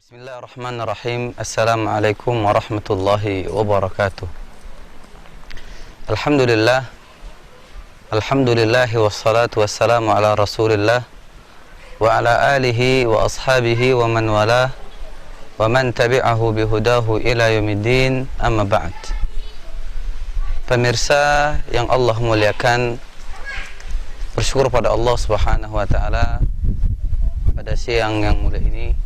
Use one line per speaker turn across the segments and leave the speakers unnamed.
Bismillahirrahmanirrahim. Assalamualaikum warahmatullahi wabarakatuh. Alhamdulillahi wassalatu wassalamu ala rasulillah wa ala alihi wa ashabihi wa man wala wa man tabi'ahu bihudahu ila yaumiddin, amma ba'd. Pemirsa yang Allah muliakan, bersyukur pada Allah Subhanahu wa taala pada siang yang mulia ini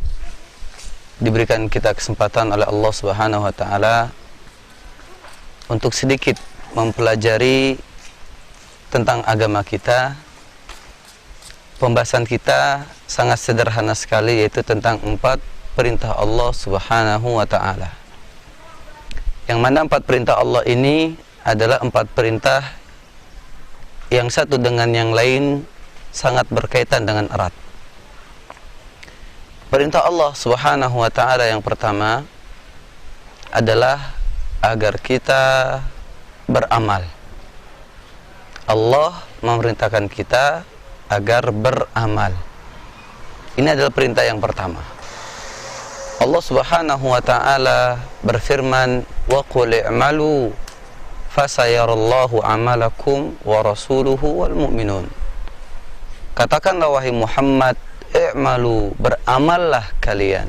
diberikan kita kesempatan oleh Allah Subhanahu wa taala untuk sedikit mempelajari tentang agama kita. Pembahasan kita sangat sederhana sekali, yaitu tentang 4 perintah Allah Subhanahu wa taala. Yang mana 4 perintah Allah ini adalah 4 perintah yang satu dengan yang lain sangat berkaitan dengan erat. Perintah Allah Subhanahu wa taala yang pertama adalah agar kita beramal. Allah memerintahkan kita agar beramal. Ini adalah perintah yang pertama. Allah Subhanahu wa taala berfirman, "Wa qul i'malu fasayarallahu 'amalakum wa rasuluhu wal mu'minun." Katakanlah wahai Muhammad, i'malu, beramallah kalian.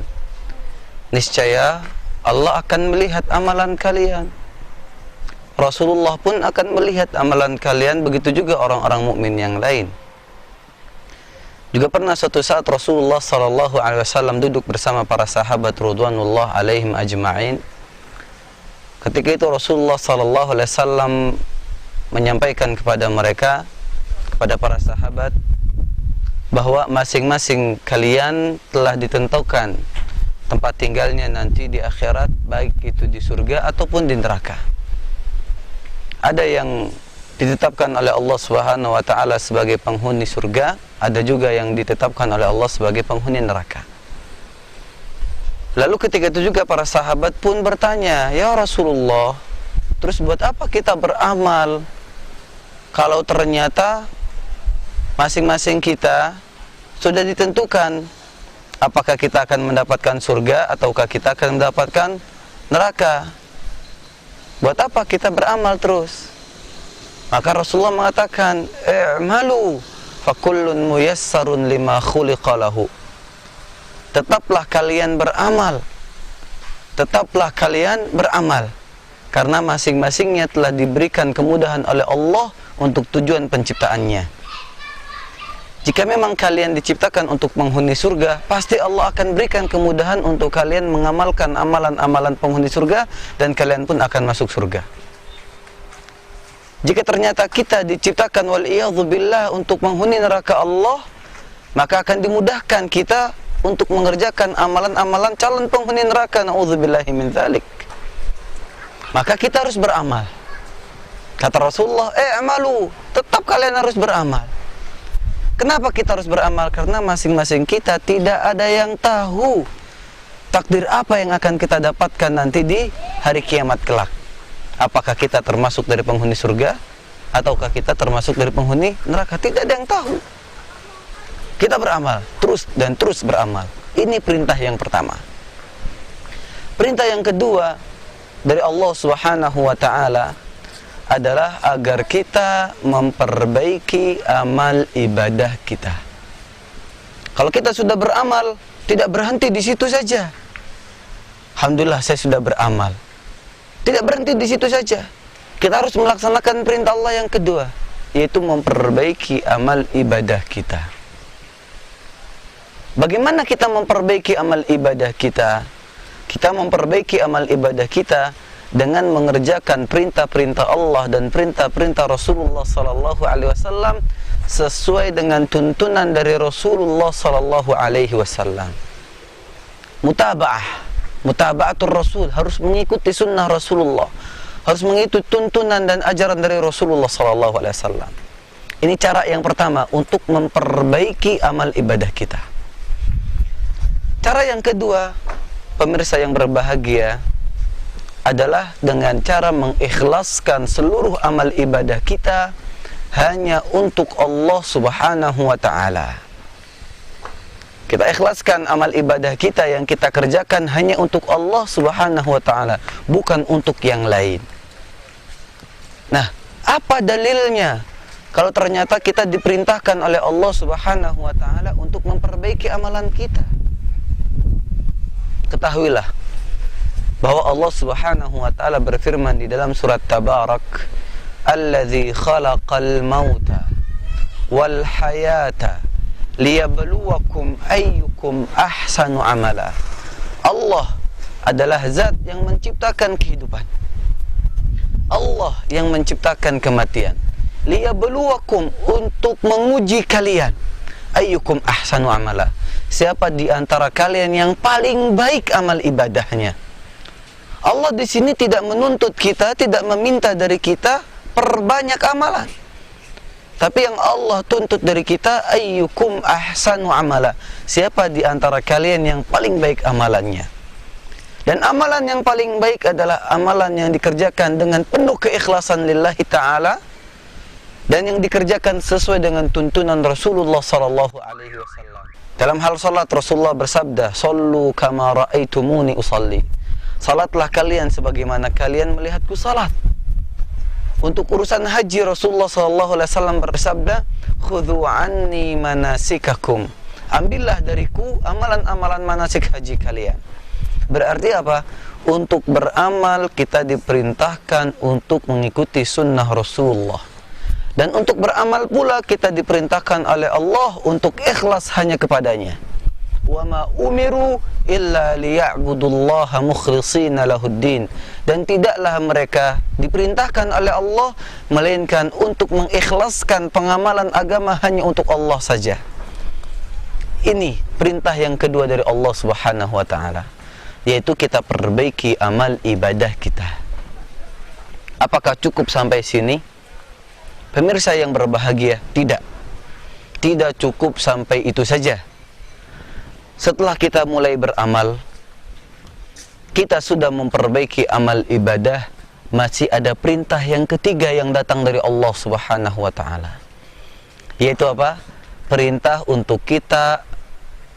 Niscaya Allah akan melihat amalan kalian. Rasulullah pun akan melihat amalan kalian, begitu juga orang-orang mukmin yang lain. Juga pernah suatu saat Rasulullah sallallahu alaihi wasallam duduk bersama para sahabat radhiyallahu alaihim ajma'in. Ketika itu Rasulullah sallallahu alaihi wasallam menyampaikan kepada mereka, kepada para sahabat, bahwa masing-masing kalian telah ditentukan tempat tinggalnya nanti di akhirat, baik itu di surga ataupun di neraka. Ada yang ditetapkan oleh Allah Subhanahu wa taala sebagai penghuni surga, ada juga yang ditetapkan oleh Allah sebagai penghuni neraka. Lalu ketika itu juga para sahabat pun bertanya, "Ya Rasulullah, terus buat apa kita beramal kalau ternyata masing-masing kita sudah ditentukan apakah kita akan mendapatkan surga ataukah kita akan mendapatkan neraka? Buat apa kita beramal terus?" Maka Rasulullah mengatakan, "I'malu fakullun muyassarun lima khuliqa lahu." Tetaplah kalian beramal. Tetaplah kalian beramal, karena masing-masingnya telah diberikan kemudahan oleh Allah untuk tujuan penciptaannya. Jika memang kalian diciptakan untuk menghuni surga, pasti Allah akan berikan kemudahan untuk kalian mengamalkan amalan-amalan penghuni surga, dan kalian pun akan masuk surga. Jika ternyata kita diciptakan wal'iyadzubillah untuk menghuni neraka Allah, maka akan dimudahkan kita untuk mengerjakan amalan-amalan calon penghuni neraka, na'udzubillahi min dzalik. Maka kita harus beramal. Kata Rasulullah, "I'malu", tetap kalian harus beramal. Kenapa kita harus beramal? Karena masing-masing kita tidak ada yang tahu takdir apa yang akan kita dapatkan nanti di hari kiamat kelak. Apakah kita termasuk dari penghuni surga ataukah kita termasuk dari penghuni neraka? Tidak ada yang tahu. Kita beramal terus dan terus beramal. Ini perintah yang pertama. Perintah yang kedua dari Allah Subhanahu wa taala adalah agar kita memperbaiki amal ibadah kita. Kalau kita sudah beramal, tidak berhenti di situ saja. Alhamdulillah, saya sudah beramal. Tidak berhenti di situ saja. Kita harus melaksanakan perintah Allah yang kedua, yaitu memperbaiki amal ibadah kita. Bagaimana kita memperbaiki amal ibadah kita? Kita memperbaiki amal ibadah kita dengan mengerjakan perintah-perintah Allah dan perintah-perintah Rasulullah sallallahu alaihi wasallam sesuai dengan tuntunan dari Rasulullah sallallahu alaihi wasallam. Mutaba'atul Rasul, harus mengikuti sunnah Rasulullah, harus mengikuti tuntunan dan ajaran dari Rasulullah sallallahu alaihi wasallam. Ini cara yang pertama untuk memperbaiki amal ibadah kita. Cara yang kedua, pemirsa yang berbahagia, adalah dengan cara mengikhlaskan seluruh amal ibadah kita hanya untuk Allah Subhanahu wa ta'ala. Kita ikhlaskan amal ibadah kita yang kita kerjakan hanya untuk Allah Subhanahu wa ta'ala, bukan untuk yang lain. Nah, apa dalilnya? Kalau ternyata kita diperintahkan oleh Allah Subhanahu wa ta'ala untuk memperbaiki amalan kita. Ketahuilah bahwa Allah Subhanahu wa ta'ala berfirman di dalam surat Tabarak, "Allazi khalaqal mauta wal hayata liyabluwakum ayyukum ahsanu amala." Allah adalah zat yang menciptakan kehidupan. Allah yang menciptakan kematian. Liyabluwakum, untuk menguji kalian. Ayyukum ahsanu amala, siapa di antara kalian yang paling baik amal ibadahnya. Allah di sini tidak menuntut kita, tidak meminta dari kita perbanyak amalan. Tapi yang Allah tuntut dari kita, ayyukum ahsanu amala, siapa di antara kalian yang paling baik amalannya. Dan amalan yang paling baik adalah amalan yang dikerjakan dengan penuh keikhlasan lillahi ta'ala, dan yang dikerjakan sesuai dengan tuntunan Rasulullah sallallahu alaihi wasallam. Dalam hal salat, Rasulullah bersabda, "Shallu kama ra'aitumuni usalli." Salatlah kalian sebagaimana kalian melihatku salat. Untuk urusan haji, Rasulullah sallallahu alaihi wasallam bersabda, "Khudhu anni manasikakum." Ambillah dariku amalan-amalan manasik haji kalian. Berarti apa? Untuk beramal kita diperintahkan untuk mengikuti sunnah Rasulullah. Dan untuk beramal pula kita diperintahkan oleh Allah untuk ikhlas hanya kepadanya. Wa ma umiru illa liya'budullaha mukhlishina lahuddin. Dan tidaklah mereka diperintahkan oleh Allah melainkan untuk mengikhlaskan pengamalan agama hanya untuk Allah saja. Ini perintah yang kedua dari Allah Subhanahu wa ta'ala, yaitu kita perbaiki amal ibadah kita. Apakah cukup sampai sini? Pemirsa yang berbahagia, tidak. Tidak cukup sampai itu saja. Setelah kita mulai beramal, kita sudah memperbaiki amal ibadah, masih ada perintah yang ketiga yang datang dari Allah Subhanahu wa ta'ala. Yaitu apa? Perintah untuk kita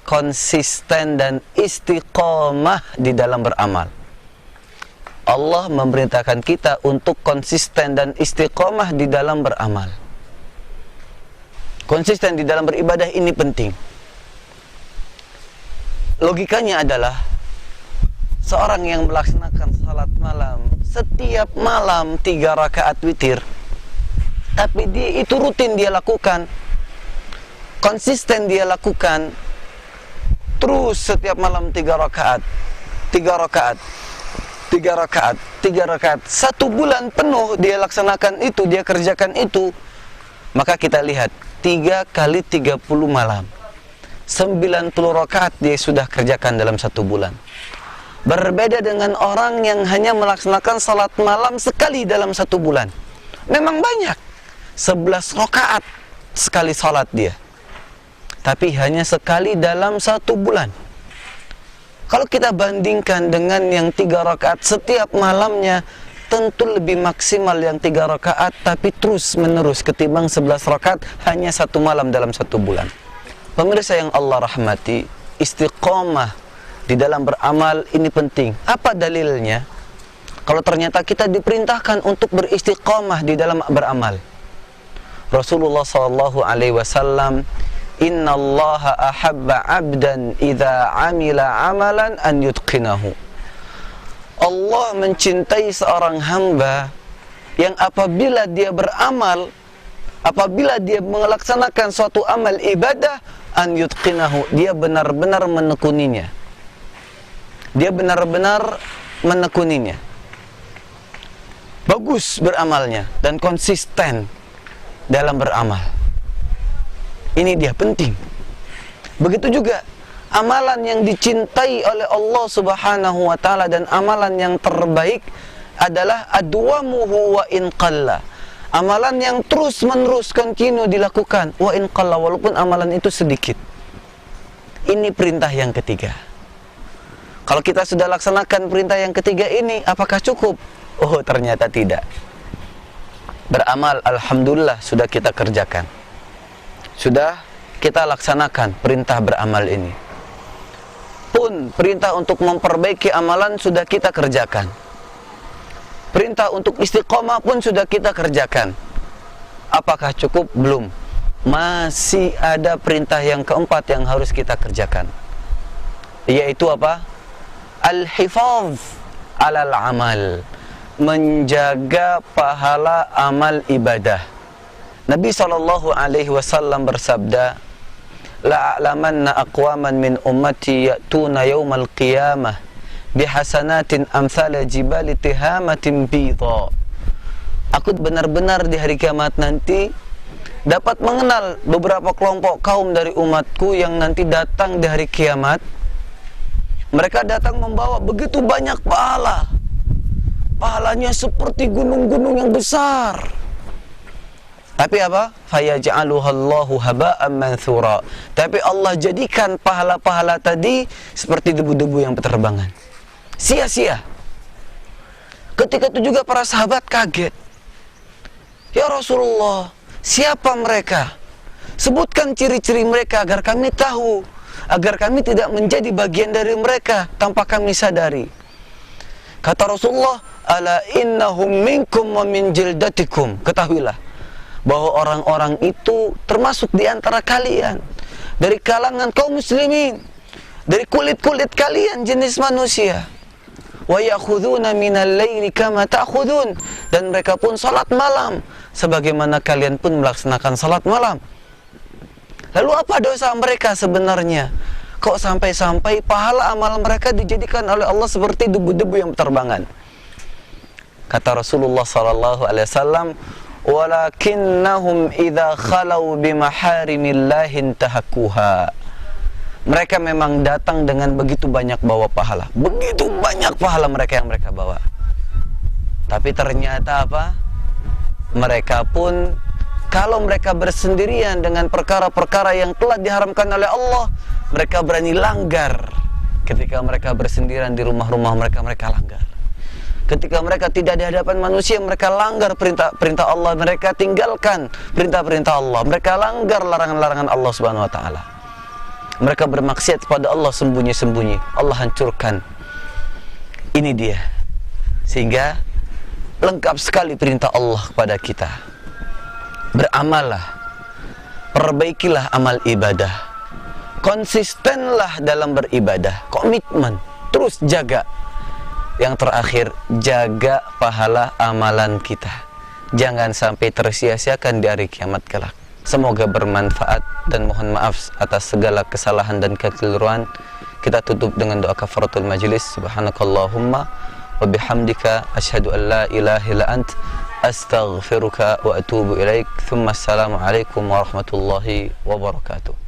konsisten dan istiqomah di dalam beramal. Allah memerintahkan kita untuk konsisten dan istiqomah di dalam beramal. Konsisten di dalam beribadah ini penting. Logikanya adalah seorang yang melaksanakan salat malam setiap malam 3 rakaat witir, tapi dia itu rutin dia lakukan, konsisten dia lakukan, terus setiap malam 3 rakaat, 3 rakaat, 3 rakaat, 3 rakaat, 1 bulan penuh dia laksanakan itu, dia kerjakan itu, maka kita lihat 3 kali 30 malam, 90 rakaat dia sudah kerjakan dalam 1 bulan. Berbeda dengan orang yang hanya melaksanakan salat malam sekali dalam 1 bulan. Memang banyak, 11 rakaat sekali salat dia, tapi hanya sekali dalam 1 bulan. Kalau kita bandingkan dengan yang 3 rakaat setiap malamnya, tentu lebih maksimal yang 3 rakaat tapi terus menerus ketimbang 11 rakaat hanya 1 malam dalam 1 bulan. Pemirsa yang Allah rahmati, istiqomah di dalam beramal ini penting. Apa dalilnya? Kalau ternyata kita diperintahkan untuk beristiqomah di dalam beramal. Rasulullah sallallahu alaihi wasallam, "Innallaha ahabba 'abdan idza 'amila 'amalan an yutqinahu." Allah mencintai seorang hamba yang apabila dia beramal, apabila dia melaksanakan suatu amal ibadah, an yutqinahu, dia benar-benar menekuninya. Dia benar-benar menekuninya. Bagus beramalnya dan konsisten dalam beramal. Ini dia penting. Begitu juga amalan yang dicintai oleh Allah Subhanahu wa ta'ala dan amalan yang terbaik adalah adwamuhu wa in qalla. Amalan yang terus-menerus kontinu dilakukan wa in qalla, walaupun amalan itu sedikit. Ini perintah yang ketiga. Kalau kita sudah laksanakan perintah yang ketiga ini, apakah cukup? Oh, ternyata tidak. Beramal alhamdulillah sudah kita kerjakan. Sudah kita laksanakan perintah beramal ini. pun perintah untuk memperbaiki amalan sudah kita kerjakan. Perintah untuk istiqomah pun sudah kita kerjakan. Apakah cukup? Belum. Masih ada perintah yang keempat yang harus kita kerjakan, yaitu apa? Al-hifaz alal amal, menjaga pahala amal ibadah. Nabi SAW bersabda, la'alamanna aqwaman min ummati ya'tuna yawmal qiyamah bihasanatin amthala jibali tihamatin bidha. Aku benar-benar di hari kiamat nanti dapat mengenal beberapa kelompok kaum dari umatku yang nanti datang di hari kiamat. Mereka datang membawa begitu banyak pahala. Pahalanya seperti gunung-gunung yang besar. Tapi apa? Fayaj'aluhallahu haba'an manthura. Tapi Allah jadikan pahala-pahala tadi seperti debu-debu yang berterbangan. Sia-sia. Ketika itu juga para sahabat kaget. Ya Rasulullah, siapa mereka? Sebutkan ciri-ciri mereka agar kami tahu, agar kami tidak menjadi bagian dari mereka tanpa kami sadari. Kata Rasulullah, ala innahum minkum wa min jildatikum. Ketahuilah bahwa orang-orang itu termasuk di antara kalian, dari kalangan kaum muslimin, dari kulit-kulit kalian jenis manusia. Wa ya'khuduna minal laili kama ta'khudun, dan mereka pun salat malam sebagaimana kalian pun melaksanakan salat malam. Lalu apa dosa mereka sebenarnya? Kok sampai-sampai pahala amal mereka dijadikan oleh Allah seperti debu-debu yang berterbangan? Kata Rasulullah SAW, walakinnahum idza khalau bimaharimillahi intahakuha. Mereka memang datang dengan begitu banyak bawa pahala, begitu banyak pahala mereka yang mereka bawa. Tapi ternyata apa? Mereka pun kalau mereka bersendirian dengan perkara-perkara yang telah diharamkan oleh Allah, mereka berani langgar. Ketika mereka bersendirian di rumah-rumah mereka, mereka langgar. Ketika mereka tidak di hadapan manusia, mereka langgar perintah Allah, mereka tinggalkan perintah-perintah Allah, mereka langgar larangan-larangan Allah Subhanahu wa taala. Mereka bermaksiat kepada Allah sembunyi-sembunyi. Allah hancurkan. Ini dia. Sehingga lengkap sekali perintah Allah kepada kita. Beramallah, perbaikilah amal ibadah, konsistenlah dalam beribadah, komitmen, terus jaga. Yang terakhir, jaga pahala amalan kita, jangan sampai tersia-siakan di hari kiamat kelak. Semoga bermanfaat dan mohon maaf atas segala kesalahan dan kekeliruan. Kita tutup dengan doa kafaratul majlis. Subhanakallahumma wa bihamdika asyhadu an la ilaha illa ant astaghfiruka wa atubu ilaik. Thumma assalamu alaikum warahmatullahi wabarakatuh.